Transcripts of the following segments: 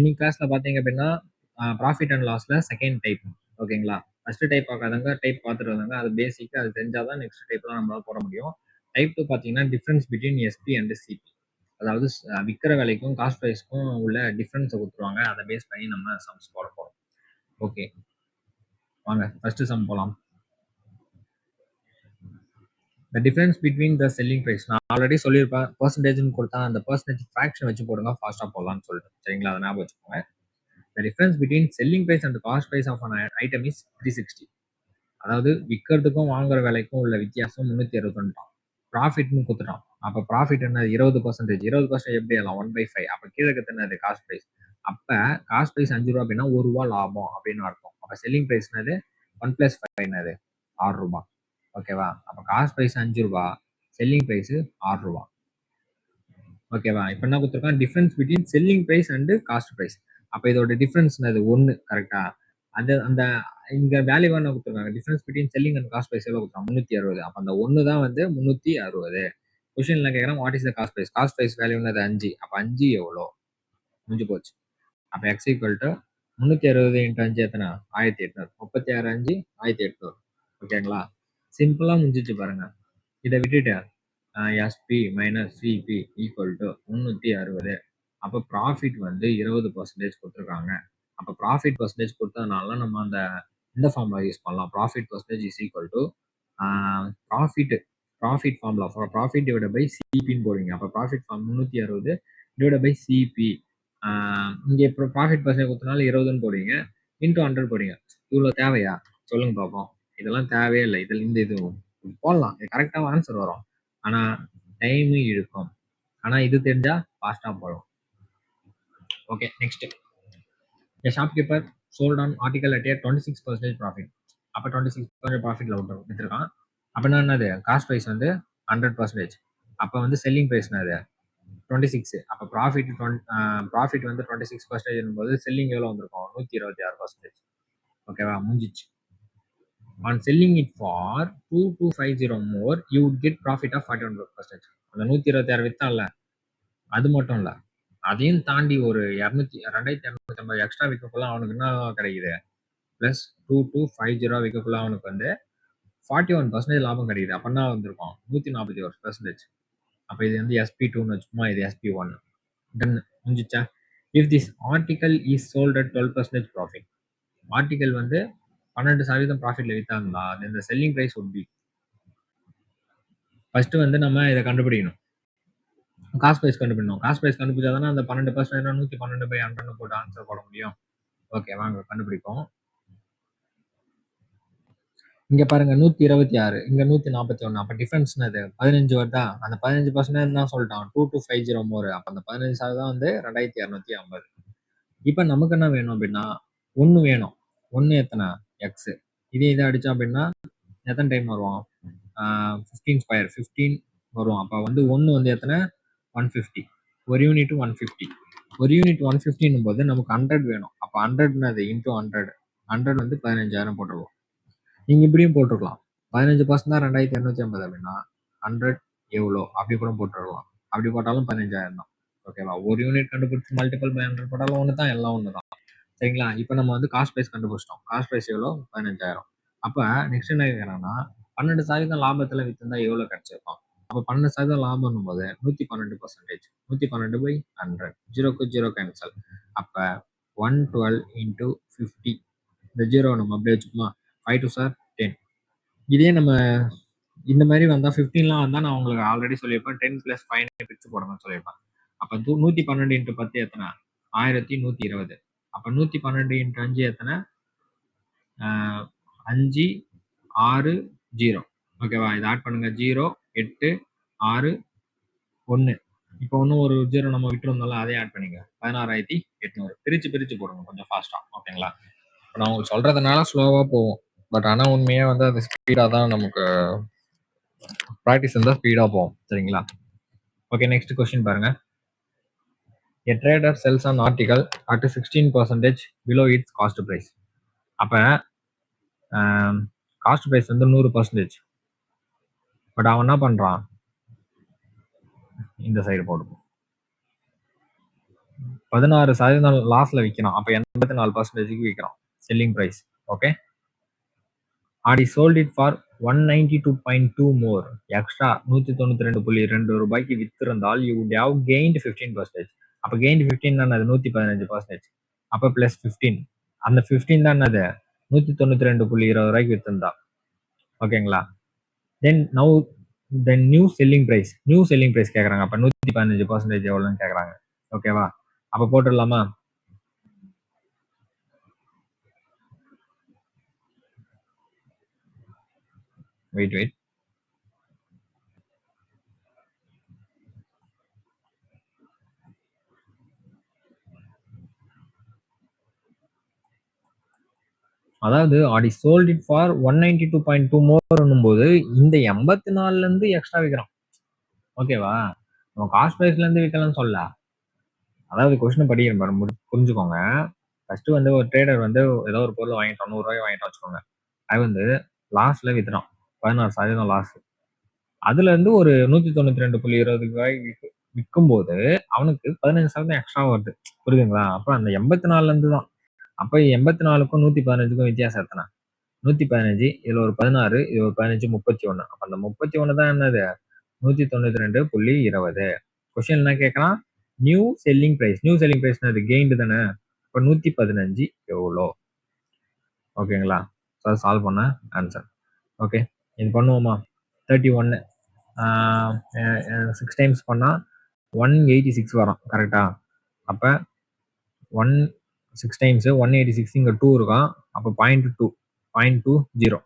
இன்னைக்கு கிளாஸ்ல பாத்தீங்க அப்படின்னா ப்ராஃபிட் அண்ட் லாஸ்ல செகண்ட் டைப். ஓகேங்களா? ஃபர்ஸ்ட் டைப் பார்க்காதவங்க டைப் பார்த்துட்டு வந்தாங்க. அது பேசிக், அது தெரிஞ்சாதான் நெக்ஸ்ட் டைப்லாம் நம்மளால போட முடியும். டைப் 2 பார்த்தீங்கன்னா difference between SP and CP. அதாவது விற்கிற விலைக்கும் காஸ்ட் ப்ரைஸ்க்கும் உள்ள டிஃபரன்ஸை கொடுத்துருவாங்க. அதை பேஸ் பண்ணி நம்ம சம்ஸ் போட போறோம். ஓகே, வாங்க ஃபர்ஸ்ட் சம் போலாம். The difference between the selling price, நான் ஆல்ரெடி சொல்லியிருப்பேன், பர்சன்டேஜ்னு கொடுத்தா அந்த பர்சன்டேஜ் ஃப்ராக்ஷன் வச்சு போடுங்க, ஃபாஸ்ட்டாக போடலாம்னு சொல்லிட்டு. சரிங்களா? அதை ஞாபகம் வச்சுக்கோங்க. The difference between selling price and the cost price of an item is 360. அதாவது விற்கிறதுக்கும் வாங்குற விலைக்கும் உள்ள வித்தியாசம் 362. ப்ராஃபிட்னு கொடுத்துட்டான். அப்போ ப்ராஃபிட் என்ன? 20%. 20% எப்படி ஆகலாம்? 1/5. அப்போ கீழே என்னது? Cost price. அப்போ காஸ்ட் ப்ரைஸ் 5 ரூபா அப்படின்னா 1 ரூபா லாபம் அப்படின்னு அர்த்தம். அப்போ செல்லிங் ப்ரைஸ் என்னது? 1 + 5 என்னது? 6 ரூபா. ஓகேவா? அப்போ காஸ்ட் ப்ரைஸ் 5 ரூபா, செல்லிங் ப்ரைஸ் 6 ரூபா. ஓகேவா? இப்போ என்ன கொடுத்துருக்கான்? Difference between selling price and cost price. அப்போ இதோட டிஃபரன்ஸ் என்னது? 1. கரெக்டா? அது அந்த இங்க வேல்யூ என்ன கொடுத்துருக்காங்க? Difference between selling and cost price எவ்வளோ கொடுத்தாங்க? 360. அப்போ அந்த 1 தான் வந்து 360. கொஸ்டின்ல கேட்குறேன், what is the cost price? Cost price value என்னது? 5. அப்போ 5 எவ்வளோ? முடிஞ்சு போச்சு. அப்போ x = 360 × 5 எத்தனை? 1800. 36 5 1800. ஓகேங்களா? சிம்பிளா முடிஞ்சிச்சு பாருங்க. இதை விட்டுட்டு SP minus CP equal to 360. அப்போ ப்ராஃபிட் வந்து 20% கொடுத்துருக்காங்க. அப்போ ப்ராஃபிட் பர்சன்டேஜ் கொடுத்ததுனால நம்ம அந்த இந்த ஃபார்முலா யூஸ் பண்ணலாம். Profit percentage is equal to profit formula profit divide by சிபின்னு போடுவீங்க. அப்போ profit form 360 divide by CP. இங்கே இப்போ ப்ராஃபிட் பர்சன்டேஜ் கொடுத்தனால 20ன்னு போடுவீங்க, இன்டூ 100 போடுவீங்க. இவ்வளோ தேவையா? சொல்லுங்க பார்ப்போம். இதெல்லாம் தேவையே இல்லை. இதில் இந்த இது போடலாம், கரெக்டாக ஆன்சர் வரும். ஆனால் டைமு இழுக்கும். ஆனால் இது தெரிஞ்சா ஃபாஸ்ட்டாக போடும். Okay, next. A shopkeeper sold on article at a 26% profit. அப்போ 26% ப்ராஃபிட்ல விட்டுருக்கான். அப்படின்னா என்னது? காஸ்ட் ப்ரைஸ் வந்து 100%. அப்போ வந்து செல்லிங் ப்ரைஸ் என்னது? 26. அப்போ ப்ராஃபிட் வந்து 26% போது செல்லிங் எவ்வளோ வந்திருக்கும்? 126%. ஓகேவா? முடிஞ்சிச்சு. On selling it for 2250 more, you would get profit of 41%. அந்த 126 வித்தான்ல, அது மட்டும் இல்லை, அதையும் தாண்டி ஒரு 2250 எக்ஸ்ட்ரா விற்கக்குள்ள அவனுக்கு என்ன கிடைக்குது? ப்ளஸ் 2250 விற்கக்குள்ள அவனுக்கு வந்து 41% லாபம் கிடைக்குது. அப்போ என்ன வந்திருக்கும்? 141%. அப்போ இது வந்து SP2ன்னு வச்சுக்கோமா, இது SP1. டன். முடிஞ்சிச்சா? If this article is sold at 12% profit, article வந்து 12% ப்ராஃபிட்ல வித்தாங்களா, இந்த selling price would be. First வந்து நம்ம இதை கண்டுபிடிக்கணும். காஸ்ட் ப்ரைஸ் கண்டுபிடிக்கணும். காஸ்ட் ப்ரைஸ் கண்டுபிடிச்சா தானே அந்த 12% 112/100 போட்டு ஆன்சர் போட முடியும். ஓகே, வாங்க கண்டுபிடிப்போம். இங்க பாருங்க 126, இங்க 141. அப்ப டிஃபரன்ஸ் என்னது? 15 வருதா? அந்த 15% தான் சொல்லிட்டான், 2250 மோர். அப்ப அந்த 15% வந்து 2250. இப்ப நமக்கு என்ன வேணும் அப்படின்னா 1 வேணும். 1 எத்தனை? எக்ஸ். இதை அடிச்சோம் அப்படின்னா எத்தனை டைம் வரும்? 15² வரும். அப்ப வந்து 1 வந்து எத்தனை? 150. ஒரு யூனிட் 150. ஒரு யூனிட் 150 போது நமக்கு 100 வேணும். அப்ப 100 என்னது? இன்டூ 100. 100 வந்து 15,000 போட்டுருவோம். நீங்க இப்படியும் போட்டுருக்கலாம். 15% தான் 2250 அப்படின்னா 100 எவ்வளோ அப்படி கூட போட்டுருக்கலாம். அப்படி போட்டாலும் 15,000 தான். ஓகேவா? ஒரு யூனிட் கண்டுபிடிச்சு மல்டிபிள் பை 100 போட்டாலும் ஒன்று தான், எல்லாம் ஒன்று தான். சரிங்களா? இப்போ நம்ம வந்து காஸ்ட் ப்ரைஸ் கண்டுபிடிச்சிட்டோம். காஸ்ட் ப்ரைஸ் எவ்வளோ? 15,000. அப்போ நெக்ஸ்ட் என்ன கேட்குறாங்கன்னா 12% லாபத்தில் வித்திருந்தா எவ்வளோ கிடைச்சிருக்கும்? அப்போ 12% லாபம் போது 112%. 112/100. 0க்கு 0 கேன்சல். அப்போ 112 × 50. இந்த 0 நம்ம அப்படியே வச்சுக்கோமா? 5 2 சார் 10. இதே நம்ம இந்த மாதிரி வந்தால் 15லாம் வந்தால் நான் உங்களுக்கு ஆல்ரெடி சொல்லியிருப்பேன், 10 + 5 பிரித்து போடணும்னு சொல்லியிருப்பேன். அப்போ 112 × 10 எத்தனை? 1120. அப்போ 112 × 5 எத்தனை? 5 6 0. ஓகேவா? இதை ஆட் பண்ணுங்க. 0 8 6 1. இப்போ இன்னும் ஒரு 0 நம்ம விட்டுருந்தோம்ல, அதே ஆட் பண்ணிங்க. 16,800. பிரிச்சு போடுங்க கொஞ்சம் ஃபாஸ்டா. ஓகேங்களா? இப்போ நான் உங்களுக்கு சொல்றதுனால ஸ்லோவா போகும். பட் ஆனால் உண்மையாக வந்து அது ஸ்பீடாக தான், நமக்கு ப்ராக்டிஸ் இருந்தால் ஸ்பீடாக போகும். சரிங்களா? ஓகே, நெக்ஸ்ட் கொஸ்டின் பாருங்க. A trader sells an article at 16% below its cost price. அப்போ காஸ்ட் ப்ரைஸ் வந்து 100%. பட் அவன் என்ன பண்ணுறான்? இந்த சைடு போடுவோம். 16% லாஸ்ல விற்கிறான். அப்ப 84% விற்கிறான் selling price. Okay, Aadi sold it for 192.2 more extra 192.2 ரூபாய்க்கு வித்திருந்தால் யூ would have gained 15%. அப்ப கெயின்ட் 15 தான் அது 115%. அப்ப பிளஸ் 15, அந்த 15 தான் அது 192.20 ரூபாய்க்கு வித்திருந்தா. ஓகேங்களா? தென் நியூ செல்லிங் பிரைஸ் கேக்குறாங்க. அப்ப 115% எவ்வளவுன்னு கேக்குறாங்க. ஓகேவா? அப்ப போட்டுடலாமா? வெயிட். அதாவது ஆடி சோல்ட் இட் ஃபார் 192.2 மோர்னும் போது இந்த 84ல இருந்து எக்ஸ்ட்ரா விற்கிறான். ஓகேவா? நம்ம காஸ்ட் பிரைஸ்ல இருந்து விற்கலாம்னு சொல்ல. அதாவது கொஸ்டின் படிக்கிறேன் பாருங்க, புரிஞ்சுக்கோங்க. ஃபர்ஸ்ட் வந்து ஒரு ட்ரேடர் வந்து ஏதோ ஒரு பொருள் வாங்கிட்டான், 100 ரூபாய் வாங்கிட்டான் வச்சுக்கோங்க. அது வந்து லாஸ்ட்ல வித்துறான், 16% லாஸ். அதுல இருந்து ஒரு 192.20 ரூபாய் விற்கும் போது அவனுக்கு 15% எக்ஸ்ட்ரா வருது. புரியுதுங்களா? அப்ப அந்த 84ல இருந்து தான். அப்ப 84க்கும் 115க்கும் வித்தியாசம் எத்தனை? 115, இதுல ஒரு 16, இது ஒரு 15, 31. அப்ப அந்த 31 தான் என்னது? 192.20. கொஸ்டின் என்ன கேட்கலாம்? நியூ செல்லிங் பிரைஸ் அது கெயின்டு தானே. இப்ப 115 எவ்வளோ? ஓகேங்களா? சால்வ் பண்ண ஆன்சர். ஓகே, இது பண்ணுவோமா? 31 6 டைம்ஸ் பண்ணா 186 வரும். கரெக்டா? அப்ப 1 6 டைம்ஸ் 186, இங்க 2 இருக்கும். அப்ப 0.20.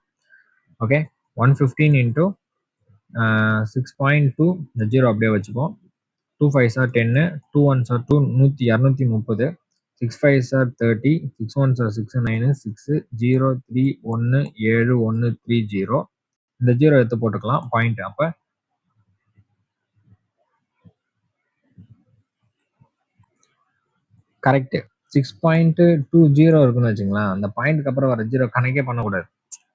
ஓகே, 115 இன்டூ 6.2, இந்த 0 அப்படியே வச்சுப்போம். 2 5s are 10, 2 1s are 2, 230, 6 5s are 30, 6 1s are 6, 9, 6, 0 3 1 7 1 3 0. இந்த 0 எடுத்து போட்டுக்கலாம் பாயிண்ட். அப்ப கரெக்ட் 6.20 இருக்குன்னு வச்சுங்களேன். அந்த பாயிண்ட்க்கு அப்புறம் வர 0 கணக்கே பண்ணக்கூடாது.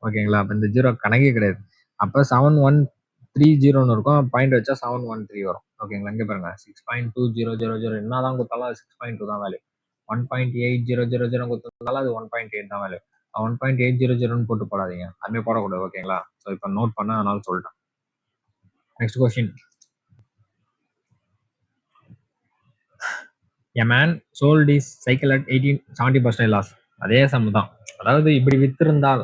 ஓகேங்களா? அப்ப இந்த 0 கணக்கே கிடையாது. அப்ப 7130 இருக்கும். பாயிண்ட் வச்சா 713 வரும். ஓகேங்களா? இங்க பாருங்க, 6.2000 என்னதான் கொடுத்தாலும் அது 6.2 தான் வேல்யூ. 1.8000 கொடுத்தாலும் அது 1.8 தான் வேல்யூ. 1.800 போட்டு போடாதீங்க, அதுமே போடக்கூடாது. ஓகேங்களா? ஸோ இப்போ நோட் பண்ண, அதனால சொல்லிட்டேன். Next question. A man sold his cycle at 70% loss. அதே சம் தான். அதாவது இப்படி வித்திருந்தால்,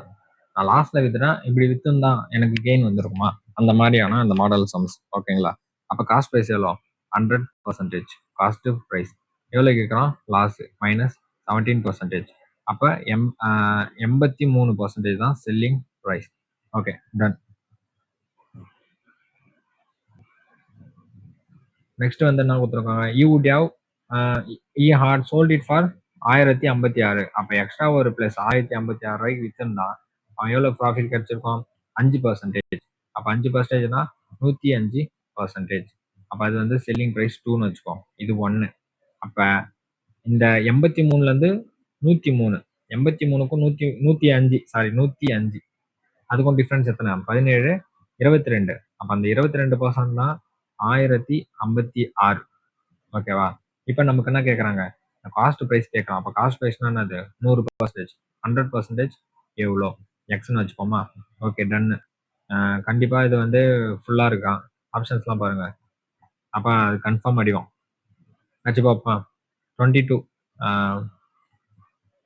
நான் லாஸ்ட்ல வித்துறேன், இப்படி வித்திருந்தா எனக்கு கெயின் வந்துருக்குமா? அந்த மாதிரியான அந்த மாடல் சம்ஸ். ஓகேங்களா? அப்ப காஸ்ட் பிரைஸ் எவ்வளோ? 100%. காஸ்ட் பிரைஸ் எவ்வளோ கேட்குறோம்? Loss minus 17%. அப்ப 83% தான் selling price. Okay, done. Next வந்து என்ன கொடுத்துருக்காங்க? You would have had sold it for 1056. அப்ப எக்ஸ்ட்ரா ஒரு பிளஸ் 1056 ரூபாய்க்கு வித்திருந்தா அவன் எவ்வளவு ப்ராஃபிட் கிடைச்சிருக்கும்? 5%. அப்ப 5%னா 105%. அப்ப அது வந்து செல்லிங் பிரைஸ் 2ன்னு வச்சுக்கோம். இது 1. அப்ப இந்த 83ல இருந்து 103, 83க்கும் 105 அதுக்கும் டிஃபரன்ஸ் எத்தனை? 17, 22. அப்ப அந்த 22% தான் 1056. ஓகேவா? இப்ப நமக்கு என்ன கேக்குறாங்க? காஸ்ட் பிரைஸ் கேட்கலாம். அப்ப காஸ்ட் பிரைஸ்னா என்னது? 100%. 100% எவ்வளோ? எக்ஸ்ன்னு வச்சுப்போமா? Okay, ton. கண்டிப்பா இது வந்து ஃபுல்லா இருக்கா? ஆப்ஷன்ஸ்லாம் பாருங்க. அப்ப அது கன்ஃபார்ம் அடிக்கும். வச்சு பார்ப்போம்.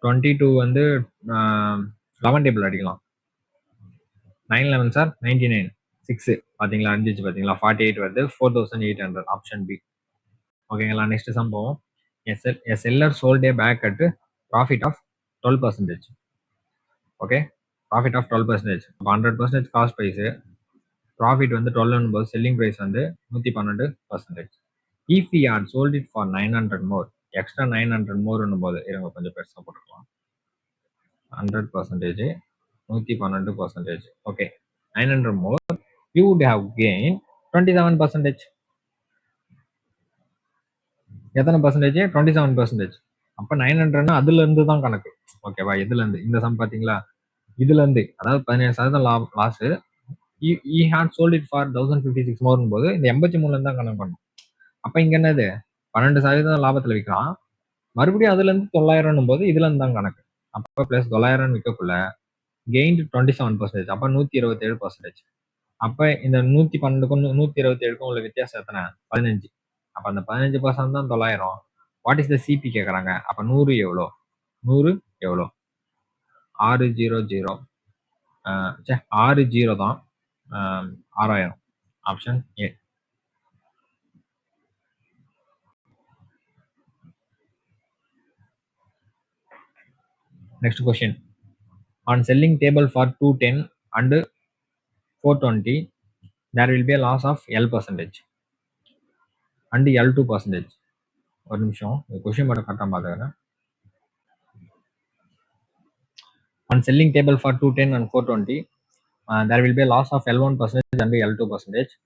22 வந்து 11 டேபிள் அடிக்கலாம். 9 11 சார் 99, 6 பாத்தீங்களா? அடிஞ்சிச்சு பாத்தீங்களா? 48 வருது. 4800 ஆப்ஷன் பி. ஓகேங்களா? நெக்ஸ்ட் சம் போவோம். A seller sold a bag at profit of 12%. Okay, profit of 12%. அப்போ 100% காஸ்ட் ப்ரைஸ், ப்ராஃபிட் வந்து 12 போது செல்லிங் ப்ரைஸ் வந்து 112%. If you had sold it for 900 more, extra 900 மோர்னும் போது இருங்க கொஞ்சம் பெருசாக போட்டுக்கலாம். 100%, 112%. Okay, 900 more, you would have gain 27%. எத்தனை பர்சன்டேஜ்? 27%. அப்ப 900னா அதுல இருந்து தான் கணக்கு. ஓகேவா? இதுல இருந்து இந்த சம் பாத்தீங்களா? இதுல இருந்து, அதாவது 17% loss. he had sold it for 1056 மோர்னும் போது இந்த 83ல இருந்து தான் கணக்கு பண்ணும். அப்ப இங்க என்னது? 12% லாபத்துல விற்கிறான். மறுபடியும் அதுலேருந்து 900 போது இதுல இருந்து தான் கணக்கு. அப்போ பிளஸ் 900 விற்கக்குள்ள கெயின்டு 27%. அப்போ 127%. அப்போ இந்த 112க்கும் 127க்கும் உள்ள வித்தியாசம் எத்தனை? 15. அப்போ அந்த 15% தான் 900. வாட் இஸ் த சிபி கேட்குறாங்க. அப்போ 100 எவ்வளோ? 100 எவ்வளோ? 600. 60 தான். 6000. Option A. Next question. On selling table for 210 and 420, there will be a loss of L% and L2%. ஒரு நிமிஷம் கொஸ்டின் மட்டும் கரெக்டாக பார்த்துக்கிறேன். On selling table for 210 and 420, there will be a loss of L1% and L2%.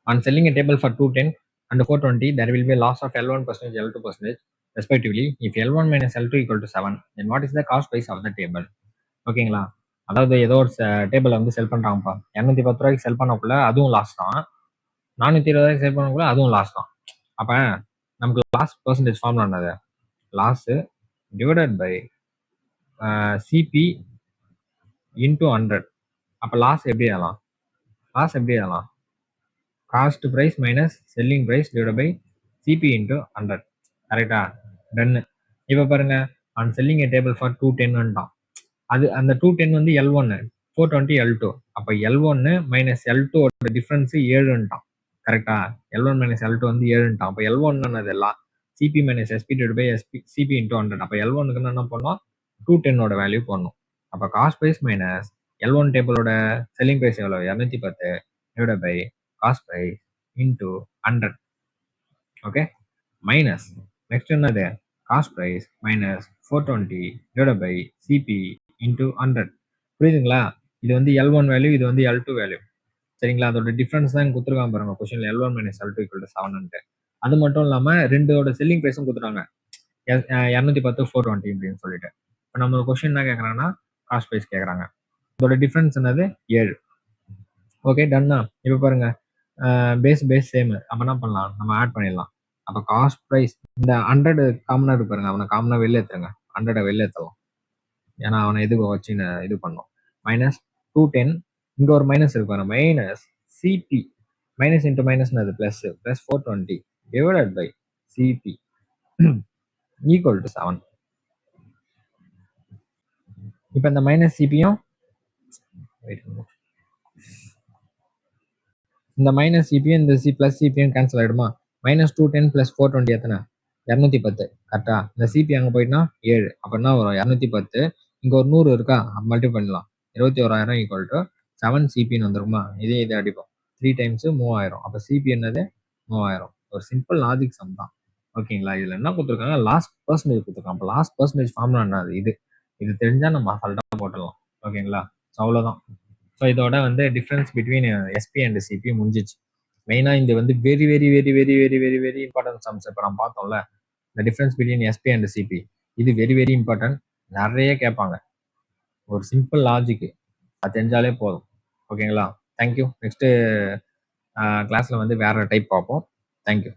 On selling a table for 210 and 420, there will be a loss of L1%, L2% respectively. If L1 minus L2 equal to 7, then what is the cost price of the table? ஓகேங்களா? அதாவது ஏதோ ஒரு டேபிளை வந்து செல் பண்ணுறாங்கப்பா. 210 ரூபாய்க்கு செல் பண்ணக்குள்ள அதுவும் loss தான். 420 ரூபாய்க்கு செல் பண்ணக்குள்ள அதுவும் லாஸ் தான். அப்போ நமக்கு லாஸ் பர்சன்டேஜ் ஃபார்முலா என்னது? Loss divided by CP into 100. அப்போ லாஸ் எப்படி எழுதலாம்? Cost price minus selling price divide by CP into 100. கரெக்டா? டன்னு. இப்போ பாருங்க, on selling a table for 210 அது அந்த 210 வந்து L1, 420 L2. அப்போ L1 மைனஸ் L2 டிஃபரன்ஸ் 7ன்ட்டான். கரெக்டா? L1 மைனஸ் L2 வந்து 7ன்ட்டான். அப்போ L1 அதெல்லாம் CP minus SP divide by CP into 100. அப்போ L1க்கு என்ன பண்ணோம்? 210 வேல்யூ போடணும். அப்போ காஸ்ட் ப்ரைஸ் மைனஸ் L1 டேபிளோட செல்லிங் ப்ரைஸ் எவ்வளோ? 210 divide by cost price into 100. Okay, minus next என்னது? Cost price minus 420 divide by CP into 100. புரியுதுங்களா? இது வந்து L1 வேல்யூ, இது வந்து L2 வேல்யூ. சரிங்களா? அதோட டிஃபரன்ஸ் தான் கொடுத்துருக்காங்க பாருங்க கொஸ்டின்ல. L1 minus L2 equal to 7. அது மட்டும் இல்லாமல் ரெண்டோட செல்லிங் ப்ரைஸும் கொடுத்துருக்காங்க. 210 420 அப்படின்னு சொல்லிட்டு. இப்போ நம்ம கொஸ்டின் என்ன கேட்குறாங்கன்னா காஸ்ட் ப்ரைஸ் கேட்குறாங்க. இதோட டிஃபரன்ஸ் என்னது? 7. ஓகே, டன்னா. இப்போ பாருங்க, பேஸ் சேம். அப்போ என்ன பண்ணலாம்? நம்ம ஆட் பண்ணிடலாம். அப்போ காஸ்ட் ப்ரைஸ் இந்த 100 காமனாக இருக்கு பாருங்க, அவனை காமனாக வெளில ஏற்றுங்க. 100 வெளில ஏற்றலாம், ஏன்னா அவனை எதுக்கு வச்சு இது பண்ணோம். மைனஸ் 210, இங்கே ஒரு மைனஸ் இருக்கு பாருங்க, minus CP. Minus into minus அது plus 420 divided by CP equal to 7. இப்போ இந்த மைனஸ் சிபியும் இந்த மைனஸ் சிபியும் இந்த பிளஸ் சிபியும் கேன்சல் ஆகிடுமா? மைனஸ் 210 ப்ளஸ் 420 எத்தனை? 210. கரெக்டா? இந்த சிபி அங்கே போயிட்டுனா 7. அப்போ என்ன வரும்? 210. இங்கே ஒரு 100 இருக்கா? மல்டி பண்ணலாம். 21,000 ஈக்குவல் டு 7 சிபின்னு வந்துருக்குமா? இதே அடிப்போம். 3 டைம்ஸ் 3000. அப்போ சிபி என்னது? 3000. ஒரு சிம்பிள் லாஜிக் சம் தான். ஓகேங்களா? இதில் என்ன கொடுத்துருக்காங்க? லாஸ்ட் பர்சன்டேஜ் கொடுத்துருக்காங்க. அப்போ லாஸ்ட் பர்சன்டேஜ் ஃபார்முலா என்னது? இது தெரிஞ்சால் நம்ம அசால்ட்டாக போட்டுடலாம். ஓகேங்களா? ஸோ அவ்வளோதான். ஸோ இதோட வந்து difference between SP and CP முடிஞ்சிச்சு. மெயினாக இது வந்து very very very very very very very important sums. இப்போ நம்ம பார்த்தோம்ல, இந்த difference between SP and CP, இது வெரி வெரி இம்பார்ட்டன்ட். நிறைய கேட்பாங்க. ஒரு சிம்பிள் லாஜிக்கு அது தெரிஞ்சாலே போதும். ஓகேங்களா? தேங்க்யூ. நெக்ஸ்ட்டு கிளாஸில் வந்து வேற டைப் பார்ப்போம். தேங்க்யூ.